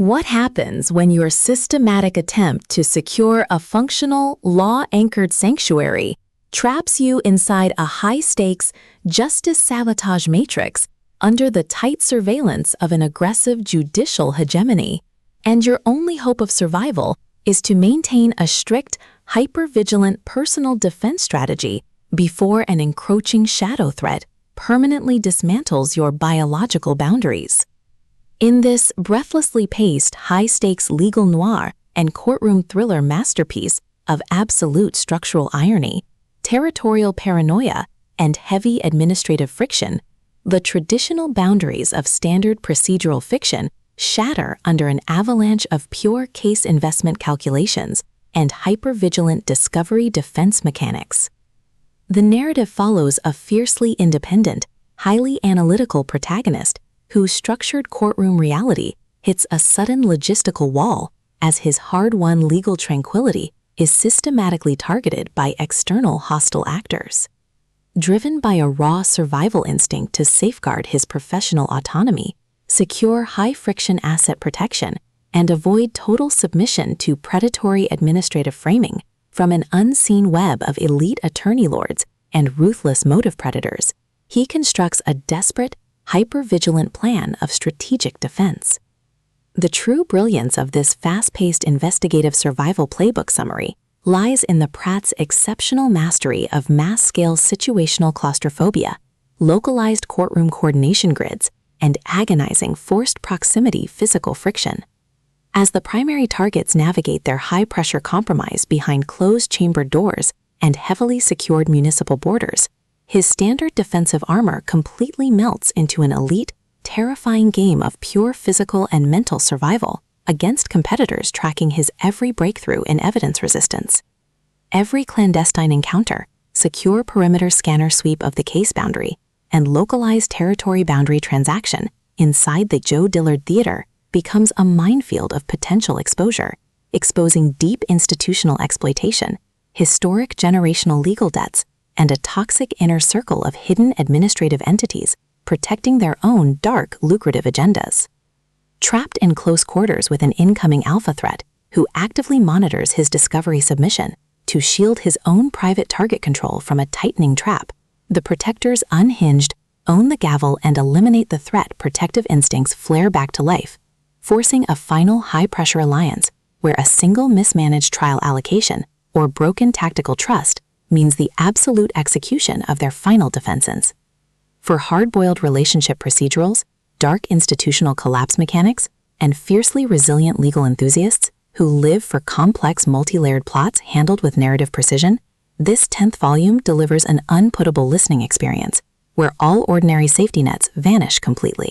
What happens when your systematic attempt to secure a functional, law-anchored sanctuary traps you inside a high-stakes, justice-sabotage matrix under the tight surveillance of an aggressive judicial hegemony, and your only hope of survival is to maintain a strict, hyper-vigilant personal defense strategy before an encroaching shadow threat permanently dismantles your biological boundaries? In this breathlessly paced, high-stakes legal noir and courtroom thriller masterpiece of absolute structural irony, territorial paranoia, and heavy administrative friction, the traditional boundaries of standard procedural fiction shatter under an avalanche of pure case investment calculations and hyper-vigilant discovery defense mechanics. The narrative follows a fiercely independent, highly analytical protagonist whose structured courtroom reality hits a sudden logistical wall as his hard-won legal tranquility is systematically targeted by external hostile actors. Driven by a raw survival instinct to safeguard his professional autonomy, secure high-friction asset protection, and avoid total submission to predatory administrative framing from an unseen web of elite attorney lords and ruthless motive predators, he constructs a desperate, hyper-vigilant plan of strategic defense. The true brilliance of this fast-paced investigative survival playbook summary lies in the Pratt's exceptional mastery of mass-scale situational claustrophobia, localized courtroom coordination grids, and agonizing forced proximity physical friction. As the primary targets navigate their high-pressure compromise behind closed-chambered doors and heavily secured municipal borders, his standard defensive armor completely melts into an elite, terrifying game of pure physical and mental survival against competitors tracking his every breakthrough in evidence resistance. Every clandestine encounter, secure perimeter scanner sweep of the case boundary, and localized territory boundary transaction inside the Joe Dillard Theater becomes a minefield of potential exposure, exposing deep institutional exploitation, historic generational legal debts, and a toxic inner circle of hidden administrative entities protecting their own dark, lucrative agendas. Trapped in close quarters with an incoming alpha threat who actively monitors his discovery submission to shield his own private target control from a tightening trap, the protector's unhinged, own the gavel and eliminate the threat protective instincts flare back to life, forcing a final high-pressure alliance where a single mismanaged trial allocation or broken tactical trust means the absolute execution of their final defenses. For hard-boiled relationship procedurals, dark institutional collapse mechanics, and fiercely resilient legal enthusiasts who live for complex multi-layered plots handled with narrative precision, this 10th volume delivers an unputtable listening experience where all ordinary safety nets vanish completely.